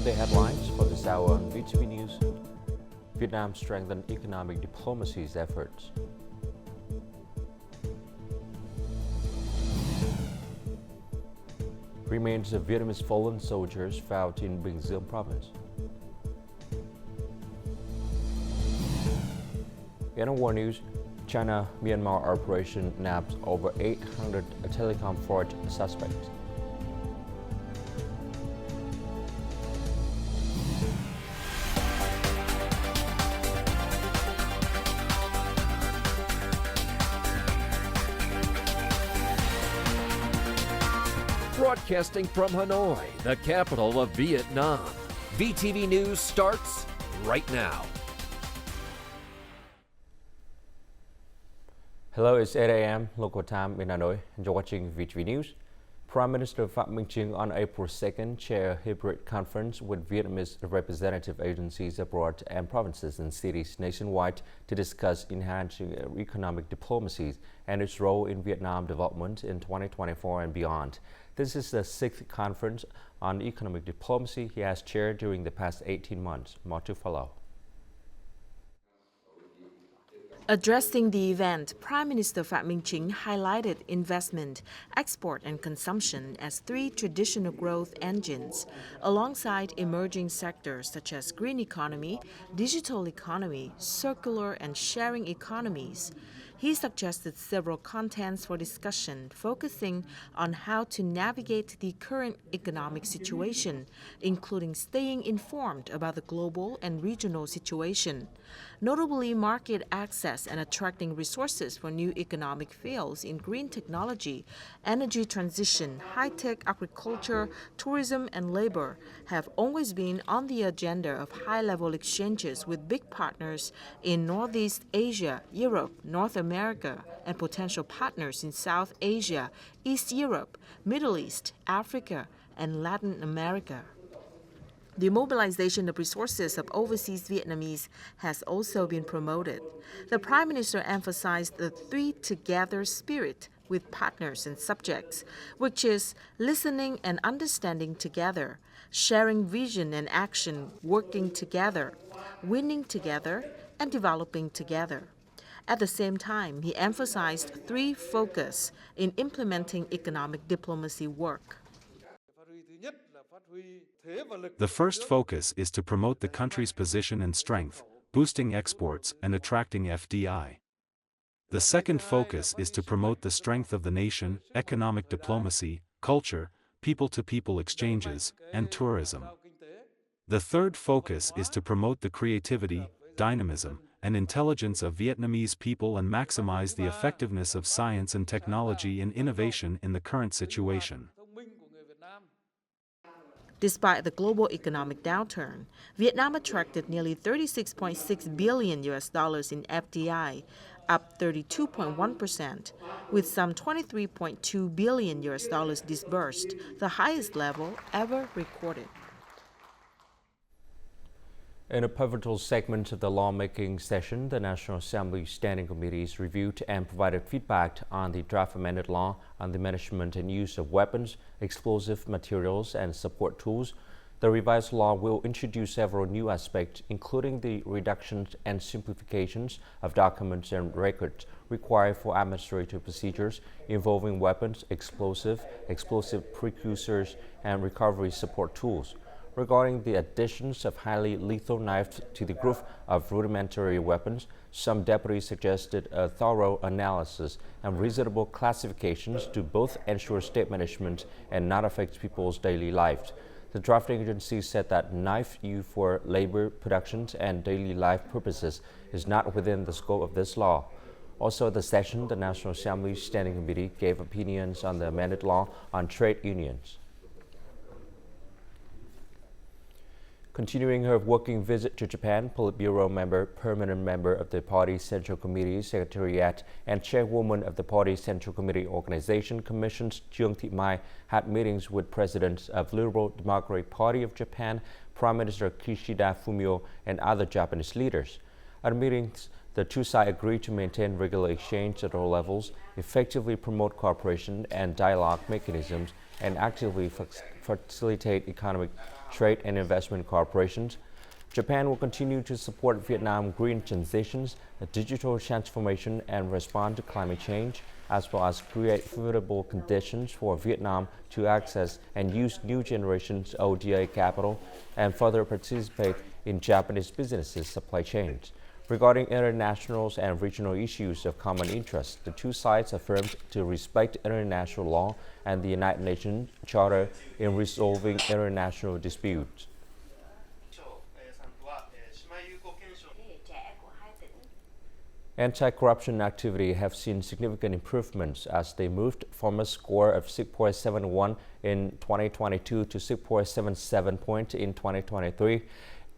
the headlines for this hour on VTV News. Vietnam strengthened economic diplomacy's efforts. Remains of Vietnamese fallen soldiers found in Provincial province. In war news, China-Myanmar operation nabs over 800 telecom fraud suspects. Broadcasting from Hanoi, the capital of Vietnam. VTV News starts right now. Hello, it's 8 a.m. local time in Hanoi, and you're watching VTV News. Prime Minister Phie on April 2nd chaired a hybrid conference with Vietnamese representative agencies abroad and provinces and cities nationwide to discuss enhancing economic diplomacy and its role in Vietnam development in 2024 and beyond. This is the 6th conference on economic diplomacy he has chaired during the past 18 months. More to follow. Addressing the event, Prime Minister Phie highlighted investment, export and consumption as three traditional growth engines, alongside emerging sectors such as green economy, digital economy, circular and sharing economies. He suggested several contents for discussion, focusing on how to navigate the current economic situation, including staying informed about the global and regional situation. Notably, market access and attracting resources for new economic fields in green technology, energy transition, high-tech agriculture, tourism, and labor have always been on the agenda of high-level exchanges with big partners in Northeast Asia, Europe, North America, and potential partners in South Asia, East Europe, Middle East, Africa, and Latin America. The mobilization of resources of overseas Vietnamese has also been promoted. The Prime Minister emphasized the three together spirit with partners and subjects, which is listening and understanding together, sharing vision and action, working together, winning together, and developing together. At the same time, he emphasized three focus in implementing economic diplomacy work. The first focus is to promote the country's position and strength, boosting exports and attracting FDI. The second focus is to promote the strength of the nation, economic diplomacy, culture, people-to-people exchanges, and tourism. The third focus is to promote the creativity, dynamism, and intelligence of Vietnamese people and maximize the effectiveness of science and technology and innovation in the current situation. Despite the global economic downturn, Vietnam attracted nearly $36.6 billion in FDI, up 32.1%, with some $23.2 billion disbursed, the highest level ever recorded. In a pivotal segment of the lawmaking session, the National Assembly Standing Committees reviewed and provided feedback on the draft amended law on the management and use of weapons, explosive materials, and support tools. The revised law will introduce several new aspects, including the reductions and simplifications of documents and records required for administrative procedures involving weapons, explosive precursors, and recovery support tools. Regarding the additions of highly lethal knives to the group of rudimentary weapons, some deputies suggested a thorough analysis and reasonable classifications to both ensure state management and not affect people's daily lives. The drafting agency said that knife used for labor production and daily life purposes is not within the scope of this law. Also at the session, the National Assembly Standing Committee gave opinions on the amended law on trade unions. Continuing her working visit to Japan, Politburo member, permanent member of the Party Central Committee Secretariat, and chairwoman of the Party Central Committee Organization Commissions, Thị Mai, had meetings with presidents of Liberal Democratic Party of Japan, Prime Minister Kishida Fumio, and other Japanese leaders. At meetings, the two sides agreed to maintain regular exchange at all levels, effectively promote cooperation and dialogue mechanisms, and actively facilitate economic trade and investment corporations. Japan will continue to support Vietnam's green transitions, digital transformation, and respond to climate change, as well as create favorable conditions for Vietnam to access and use new generations ODA capital and further participate in Japanese businesses' supply chains. Regarding international and regional issues of common interest, the two sides affirmed to respect international law and the United Nations Charter in resolving international disputes. Anti-corruption activity have seen significant improvements as they moved from a score of 6.71 in 2022 to 6.77 point in 2023.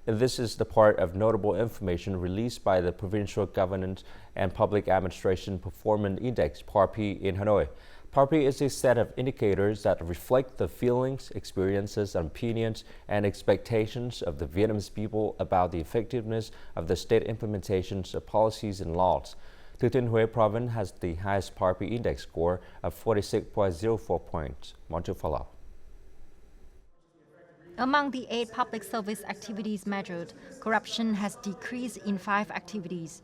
This is the part of notable information released by the Provincial Governance and Public Administration Performance Index, PARPI, in Hanoi. PARPI is a set of indicators that reflect the feelings, experiences, opinions, and expectations of the Vietnamese people about the effectiveness of the state implementations of policies and laws. Thừa Thiên Huế province has the highest PARPI index score of 46.04 points. More to follow. Among the 8 public service activities measured, corruption has decreased in 5 activities.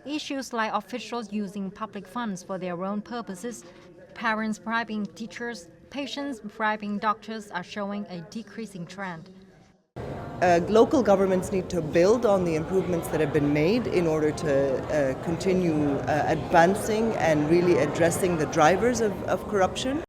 Issues like officials using public funds for their own purposes, parents bribing teachers, patients bribing doctors are showing a decreasing trend. Local governments need to build on the improvements that have been made in order to continue advancing and really addressing the drivers of corruption.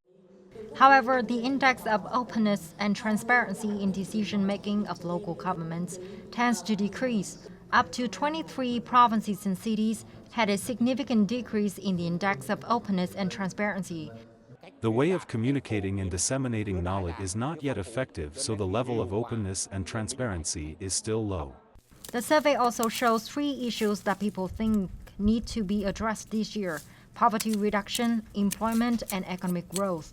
However, the index of openness and transparency in decision-making of local governments tends to decrease. Up to 23 provinces and cities had a significant decrease in the index of openness and transparency. The way of communicating and disseminating knowledge is not yet effective, so the level of openness and transparency is still low. The survey also shows 3 issues that people think need to be addressed this year: poverty reduction, employment, and economic growth.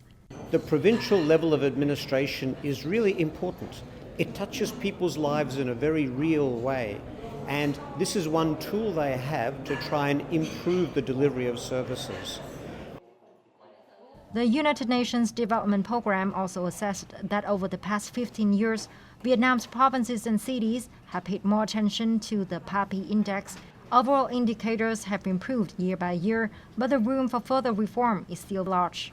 The provincial level of administration is really important. It touches people's lives in a very real way. And this is one tool they have to try and improve the delivery of services. The United Nations Development Programme also assessed that over the past 15 years, Vietnam's provinces and cities have paid more attention to the PAPI index. Overall indicators have improved year by year, but the room for further reform is still large.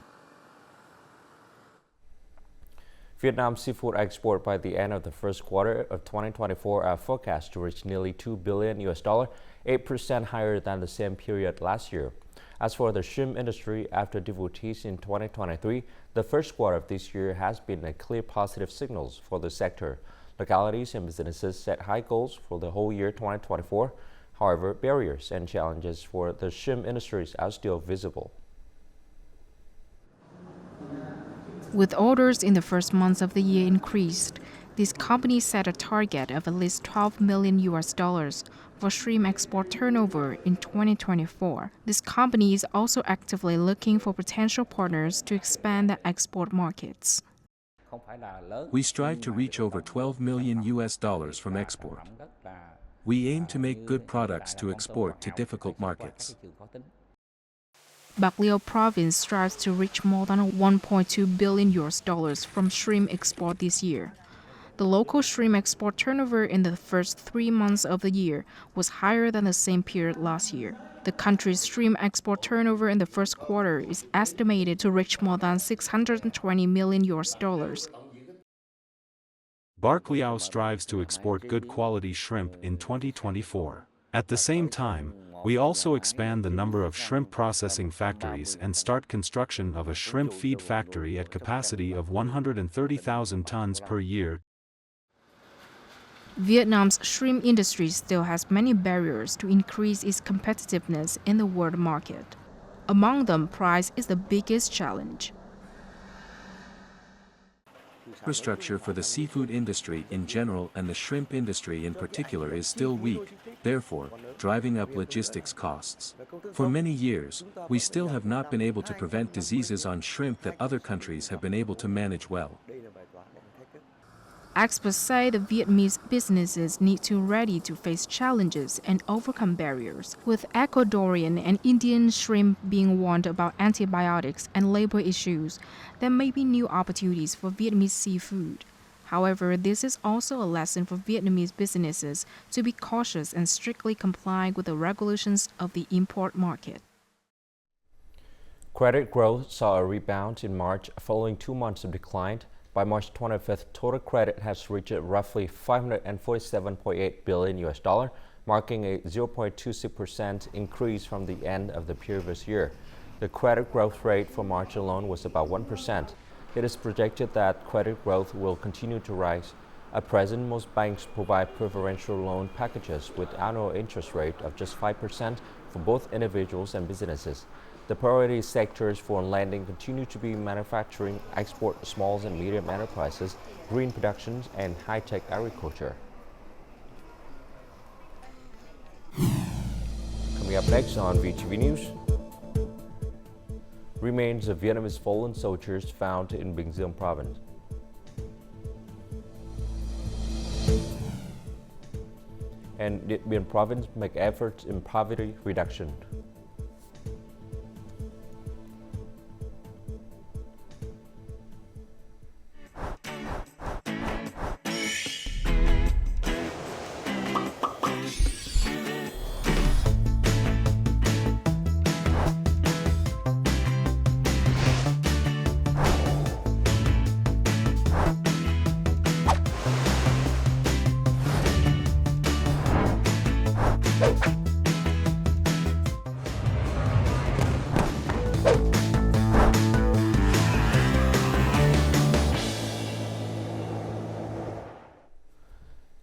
Vietnam's seafood export by the end of the first quarter of 2024 are forecast to reach nearly $2 billion, 8% higher than the same period last year. As for the shrimp industry, after difficulties in 2023, the first quarter of this year has been a clear positive signal for the sector. Localities and businesses set high goals for the whole year 2024. However, barriers and challenges for the shrimp industries are still visible. With orders in the first months of the year increased, this company set a target of at least $12 million for shrimp export turnover in 2024. This company is also actively looking for potential partners to expand the export markets. We strive to reach over $12 million from export. We aim to make good products to export to difficult markets. Bạc Liêu province strives to reach more than $1.2 billion from shrimp export this year. The local shrimp export turnover in the first 3 months of the year was higher than the same period last year. The country's shrimp export turnover in the first quarter is estimated to reach more than $620 million. Bạc Liêu strives to export good quality shrimp in 2024. At the same time, we also expand the number of shrimp processing factories and start construction of a shrimp feed factory at capacity of 130,000 tons per year. Vietnam's shrimp industry still has many barriers to increase its competitiveness in the world market. Among them, price is the biggest challenge. Infrastructure for the seafood industry in general and the shrimp industry in particular is still weak, therefore, driving up logistics costs. For many years, we still have not been able to prevent diseases on shrimp that other countries have been able to manage well. Experts say the Vietnamese businesses need to be ready to face challenges and overcome barriers. With Ecuadorian and Indian shrimp being warned about antibiotics and labor issues, there may be new opportunities for Vietnamese seafood. However, this is also a lesson for Vietnamese businesses to be cautious and strictly comply with the regulations of the import market. Credit growth saw a rebound in March following 2 months of decline. By March 25th, total credit has reached roughly $547.8 billion, marking a 0.26% increase from the end of the previous year. The credit growth rate for March alone was about 1%. It is projected that credit growth will continue to rise. At present, most banks provide preferential loan packages with annual interest rate of just 5% for both individuals and businesses. The priority sectors for lending continue to be manufacturing, export, small and medium enterprises, green productions, and high-tech agriculture. Coming up next on VTV News, remains of Vietnamese fallen soldiers found in Bình Dương province. And Deban province make efforts in poverty reduction.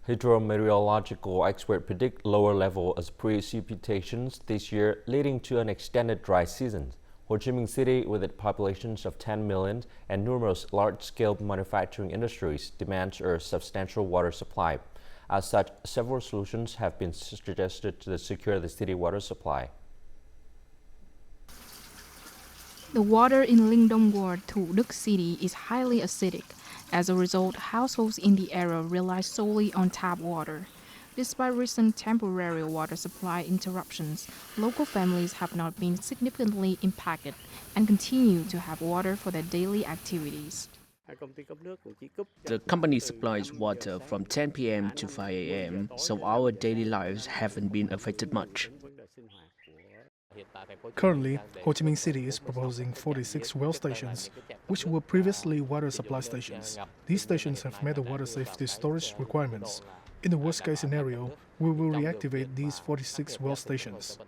Hydrometeorological experts predict lower level of precipitations this year, leading to an extended dry season. Ho Chi Minh City, with its populations of 10 million and numerous large-scale manufacturing industries, demands a substantial water supply. As such, several solutions have been suggested to secure the city water supply. The water in Linh Đông Ward, Thủ Đức City is highly acidic. As a result, households in the area rely solely on tap water. Despite recent temporary water supply interruptions, local families have not been significantly impacted and continue to have water for their daily activities. The company supplies water from 10 p.m. to 5 a.m., so our daily lives haven't been affected much. Currently, Ho Chi Minh City is proposing 46 well stations, which were previously water supply stations. These stations have met the water safety storage requirements. In the worst-case scenario, we will reactivate these 46 well stations.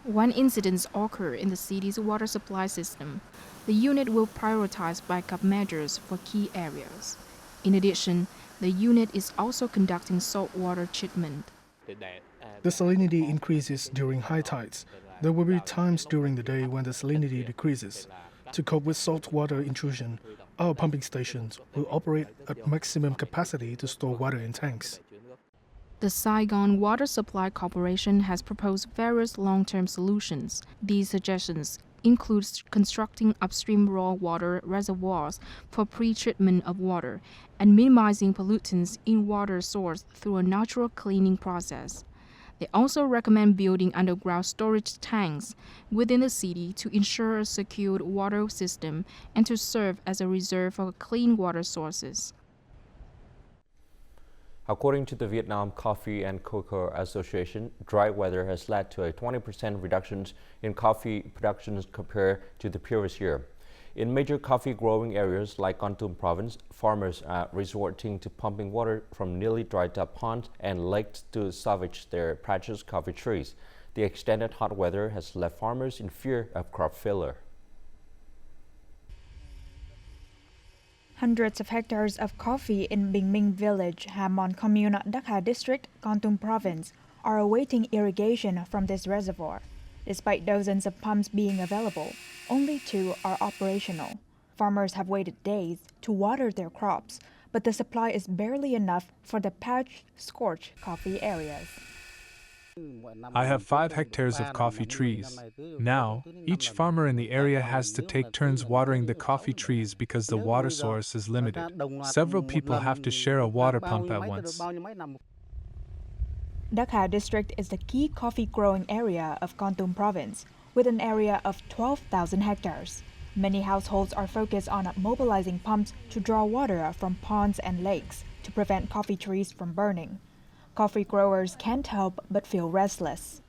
When incidents occur in the city's water supply system, the unit will prioritize backup measures for key areas. In addition, the unit is also conducting saltwater treatment. The salinity increases during high tides. There will be times during the day when the salinity decreases. To cope with saltwater intrusion, our pumping stations will operate at maximum capacity to store water in tanks. The Saigon Water Supply Corporation has proposed various long-term solutions. These suggestions include constructing upstream raw water reservoirs for pre-treatment of water and minimizing pollutants in water source through a natural cleaning process. They also recommend building underground storage tanks within the city to ensure a secured water system and to serve as a reserve for clean water sources. According to the Vietnam Coffee and Cocoa Association, dry weather has led to a 20% reduction in coffee production compared to the previous year. In major coffee growing areas like Kon Tum province, farmers are resorting to pumping water from nearly dried up ponds and lakes to salvage their precious coffee trees. The extended hot weather has left farmers in fear of crop failure. Hundreds of hectares of coffee in Bình Minh village, Hamon commune, Đắc Hà district, Kon Tum province, are awaiting irrigation from this reservoir. Despite dozens of pumps being available, only 2 are operational. Farmers have waited days to water their crops, but the supply is barely enough for the parched, scorched coffee areas. I have 5 hectares of coffee trees. Now, each farmer in the area has to take turns watering the coffee trees because the water source is limited. Several people have to share a water pump at once. Đắc Hà district is the key coffee growing area of Kon Tum province, with an area of 12,000 hectares. Many households are focused on mobilizing pumps to draw water from ponds and lakes to prevent coffee trees from burning. Coffee growers can't help but feel restless.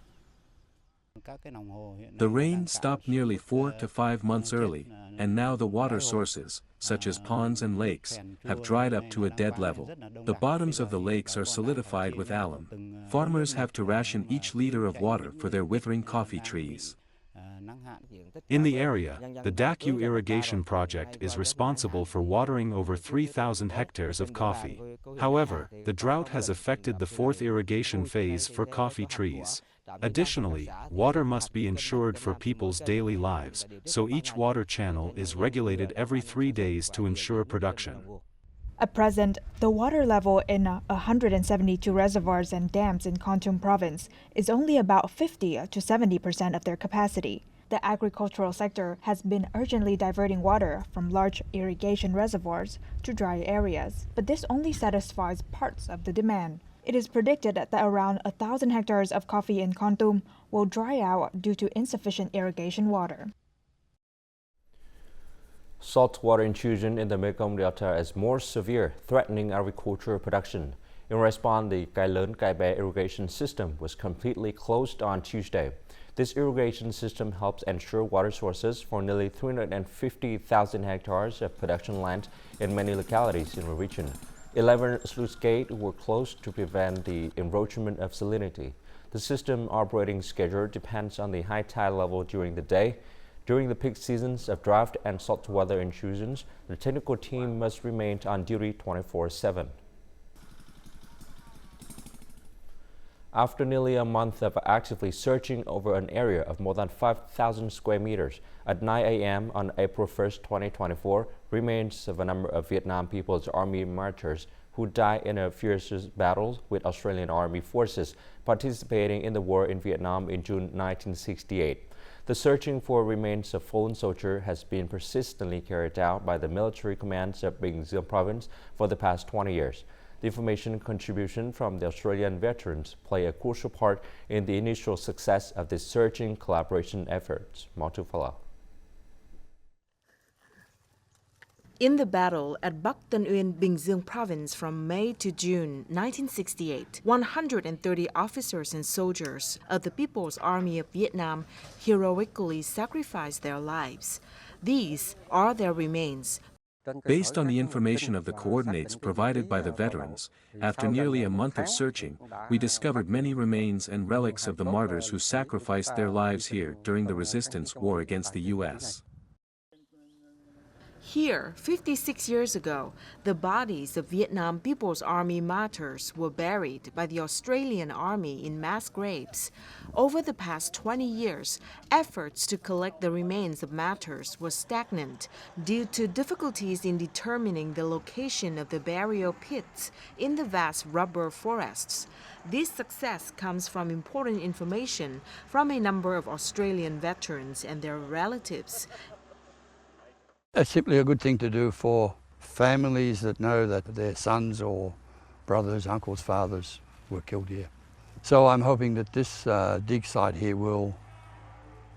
The rain stopped nearly 4 to 5 months early, and now the water sources, such as ponds and lakes, have dried up to a dead level. The bottoms of the lakes are solidified with alum. Farmers have to ration each liter of water for their withering coffee trees. In the area, the Daku irrigation project is responsible for watering over 3,000 hectares of coffee. However, the drought has affected the fourth irrigation phase for coffee trees. Additionally, water must be ensured for people's daily lives, so each water channel is regulated every 3 days to ensure production. At present, the water level in 172 reservoirs and dams in Kon Province is only about 50 to 70% of their capacity. The agricultural sector has been urgently diverting water from large irrigation reservoirs to dry areas, but this only satisfies parts of the demand. It is predicted that around 1,000 hectares of coffee in Kon Tum will dry out due to insufficient irrigation water. Saltwater intrusion in the Mekong Delta is more severe, threatening agricultural production. In response, the Kai Lớn Kai Bé irrigation system was completely closed on Tuesday. This irrigation system helps ensure water sources for nearly 350,000 hectares of production land in many localities in the region. 11 sluice gates were closed to prevent the encroachment of salinity. The system operating schedule depends on the high tide level during the day. During the peak seasons of drought and saltwater intrusions, the technical team must remain on duty 24/7. After nearly a month of actively searching over an area of more than 5,000 square meters, at 9 a.m. on April 1st, 2024, remains of a number of Vietnam People's Army martyrs who died in a fierce battle with Australian Army forces participating in the war in Vietnam in June 1968. The searching for remains of fallen soldiers has been persistently carried out by the military commands of BINH province for the past 20 years. The information contribution from the Australian veterans play a crucial part in the initial success of this searching collaboration efforts. More to follow. In the battle at Bắc Tân Uyên, Bình Dương province from May to June 1968, 130 officers and soldiers of the People's Army of Vietnam heroically sacrificed their lives. These are their remains. Based on the information of the coordinates provided by the veterans, after nearly a month of searching, we discovered many remains and relics of the martyrs who sacrificed their lives here during the resistance war against the U.S. Here, 56 years ago, the bodies of Vietnam People's Army martyrs were buried by the Australian Army in mass graves. Over the past 20 years, efforts to collect the remains of martyrs were stagnant due to difficulties in determining the location of the burial pits in the vast rubber forests. This success comes from important information from a number of Australian veterans and their relatives. It's simply a good thing to do for families that know that their sons or brothers, uncles, fathers were killed here. So I'm hoping that this dig site here will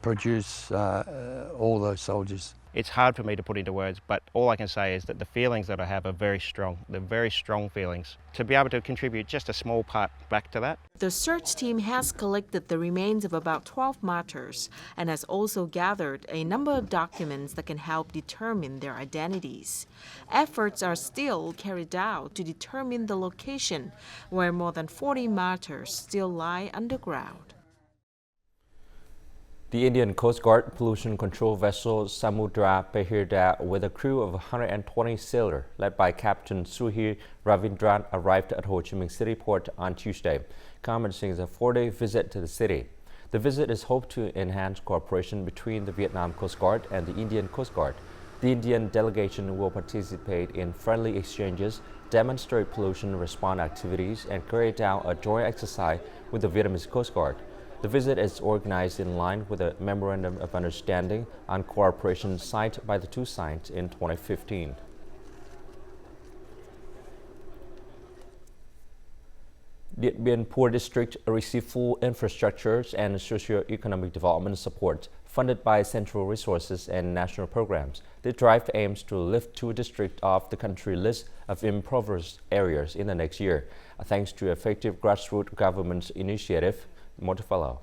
produce all those soldiers. It's hard for me to put into words, but all I can say is that the feelings that I have are very strong. They're very strong feelings. To be able to contribute just a small part back to that. The search team has collected the remains of about 12 martyrs and has also gathered a number of documents that can help determine their identities. Efforts are still carried out to determine the location where more than 40 martyrs still lie underground. The Indian Coast Guard pollution control vessel Samudra Pehirda with a crew of 120 sailors led by Captain Suhir Ravindran arrived at Ho Chi Minh City port on Tuesday, commencing a 4-day visit to the city. The visit is hoped to enhance cooperation between the Vietnam Coast Guard and the Indian Coast Guard. The Indian delegation will participate in friendly exchanges, demonstrate pollution response activities, and carry out a joint exercise with the Vietnamese Coast Guard. The visit is organized in line with a Memorandum of Understanding on Cooperation signed by the two sides in 2015. Điện Biên Poor District received full infrastructures and socio-economic development support funded by central resources and national programs. The drive aims to lift two districts off the country list of impoverished areas in the next year, thanks to effective grassroots government initiative. More to follow.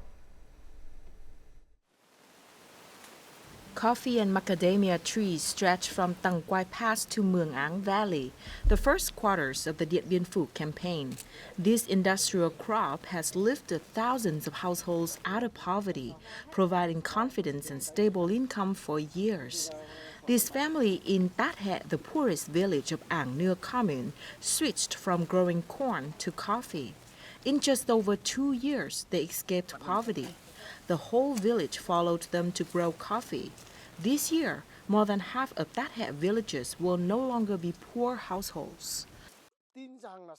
Coffee and macadamia trees stretch from Tăng Quai Pass to Mueang Ang Valley, the first quarters of the Điện Biên Phuc campaign. This industrial crop has lifted thousands of households out of poverty, providing confidence and stable income for years. This family in Tat He, the poorest village of Ang Nưa commune, switched from growing corn to coffee. In just over 2 years, they escaped poverty. The whole village followed them to grow coffee. This year, more than half of Tat He villages will no longer be poor households.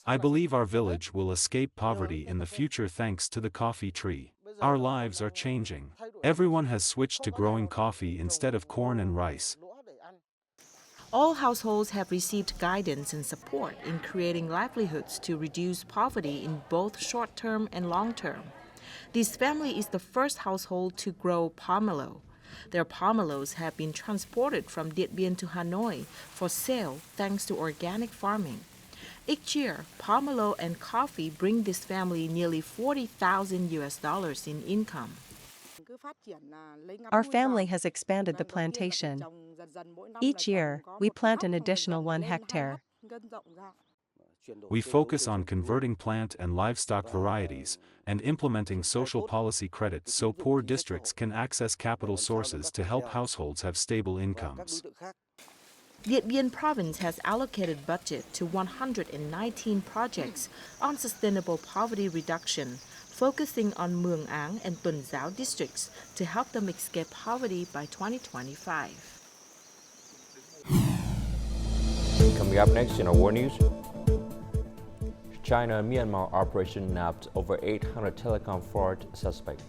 I believe our village will escape poverty in the future thanks to the coffee tree. Our lives are changing. Everyone has switched to growing coffee instead of corn and rice. All households have received guidance and support in creating livelihoods to reduce poverty in both short-term and long-term. This family is the first household to grow pomelo. Their pomelos have been transported from Điện Biên to Hanoi for sale thanks to organic farming. Each year, pomelo and coffee bring this family nearly $40,000 in income. Our family has expanded the plantation. Each year, we plant an additional 1 hectare. We focus on converting plant and livestock varieties and implementing social policy credits so poor districts can access capital sources to help households have stable incomes. Điện Biên province has allocated budget to 119 projects on sustainable poverty reduction, focusing on Mueang Ang and Tuần Giáo districts to help them escape poverty by 2025. Coming up next in our world news, China-Myanmar operation nabbed over 800 telecom fraud suspects.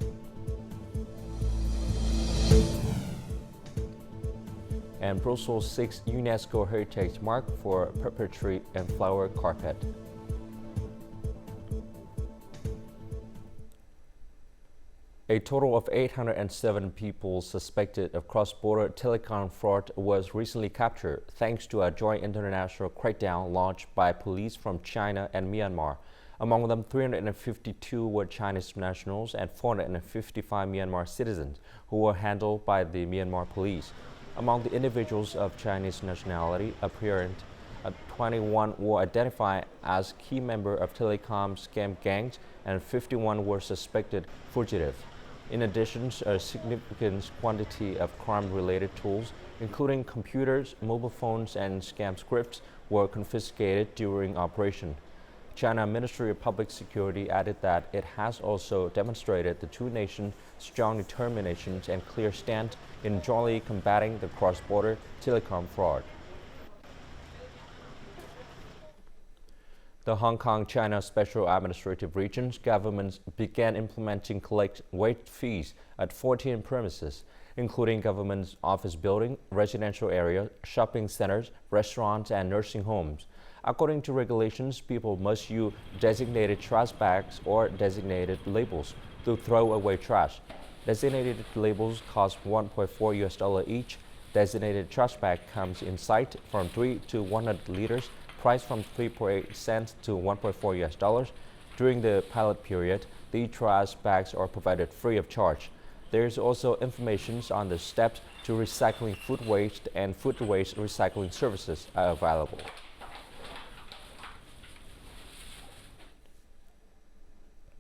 And Brussels 6 UNESCO heritage mark for purple tree and flower carpet. A total of 807 people suspected of cross-border telecom fraud was recently captured thanks to a joint international crackdown launched by police from China and Myanmar. Among them, 352 were Chinese nationals and 455 Myanmar citizens who were handled by the Myanmar police. Among the individuals of Chinese nationality, apparent 21 were identified as key members of telecom scam gangs and 51 were suspected fugitive. In addition, a significant quantity of crime-related tools, including computers, mobile phones, and scam scripts, were confiscated during operation. China Ministry of Public Security added that it has also demonstrated the two nations' strong determination and clear stand in jointly combating the cross-border telecom fraud. The Hong Kong-China Special Administrative Region's government began implementing collect waste fees at 14 premises, including government's office building, residential area, shopping centers, restaurants, and nursing homes. According to regulations, people must use designated trash bags or designated labels to throw away trash. Designated labels cost $1.4 each. Designated trash bag comes in sight from 3 to 100 liters, price from 3.8 cents to $1.4. During the pilot period, the trash bags are provided free of charge. There is also information on the steps to recycling food waste and food waste recycling services are available.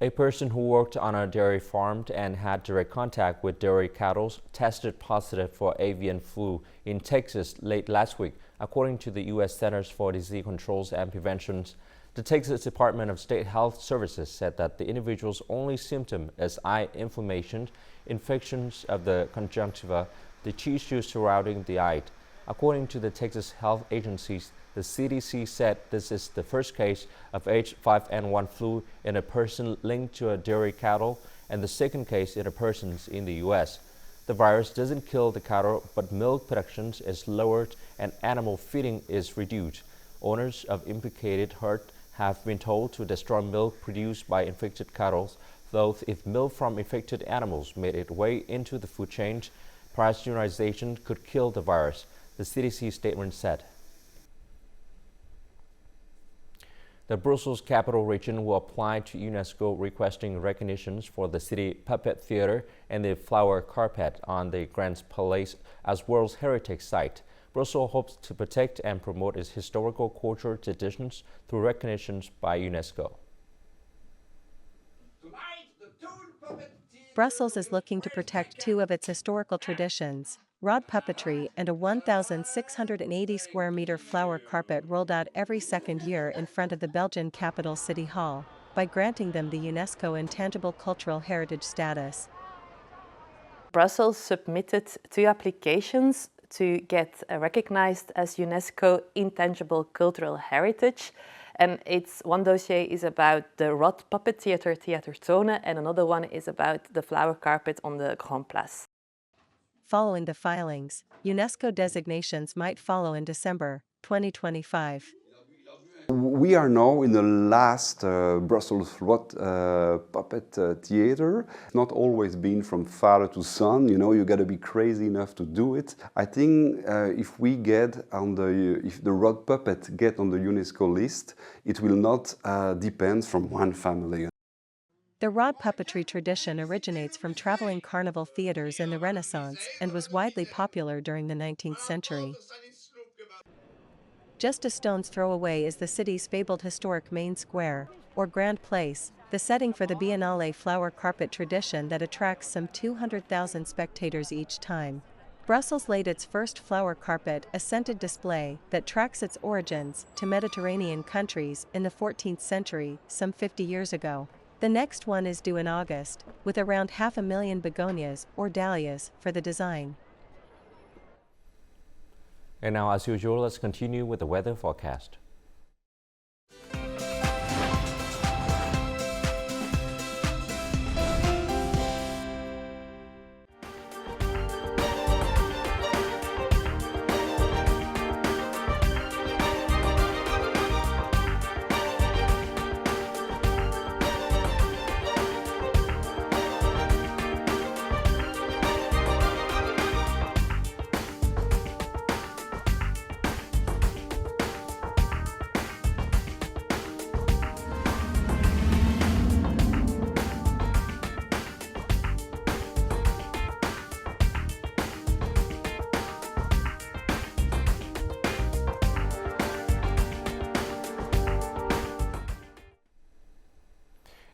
A person who worked on a dairy farm and had direct contact with dairy cattle tested positive for avian flu in Texas late last week, according to the U.S. Centers for Disease Control and Prevention. The Texas Department of State Health Services said that the individual's only symptom is eye inflammation, infections of the conjunctiva, the tissue surrounding the eye. According to the Texas Health Agencies, the CDC said this is the first case of H5N1 flu in a person linked to a dairy cattle and the second case in a person in the U.S. The virus doesn't kill the cattle, but milk production is lowered and animal feeding is reduced. Owners of implicated herd have been told to destroy milk produced by infected cattle, though if milk from infected animals made its way into the food chain, pasteurization could kill the virus, the CDC statement said. The Brussels capital region will apply to UNESCO requesting recognitions for the city puppet theater and the flower carpet on the Grand Palais as World Heritage Site. Brussels hopes to protect and promote its historical cultural traditions through recognitions by UNESCO. Brussels is looking to protect two of its historical traditions, rod puppetry and a 1,680 square meter flower carpet rolled out every second year in front of the Belgian capital City Hall, by granting them the UNESCO Intangible Cultural Heritage status. Brussels submitted 2 applications to get recognized as UNESCO Intangible Cultural Heritage. And one dossier is about the rod puppet theater, Theater Zone, and another one is about the flower carpet on the Grand Place. Following the filings, UNESCO designations might follow in December 2025. We are now in the last Brussels rod puppet theater. It's not always been from father to son, you know, you got to be crazy enough to do it. I think if the rod puppet get on the UNESCO list, it will not depend from one family. The rod puppetry tradition originates from traveling carnival theaters in the Renaissance and was widely popular during the 19th century. Just a stone's throw away is the city's fabled historic main square, or Grand Place, the setting for the Biennale flower carpet tradition that attracts some 200,000 spectators each time. Brussels laid its first flower carpet, a scented display that tracks its origins to Mediterranean countries in the 14th century, some 50 years ago. The next one is due in August, with around 500,000 begonias or dahlias for the design. And now, as usual, let's continue with the weather forecast.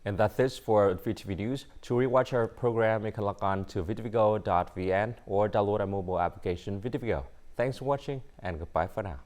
And that's it for VTV News. To rewatch our program, you can log on to vtvgo.vn or download our mobile application VTVgo. Thanks for watching and goodbye for now.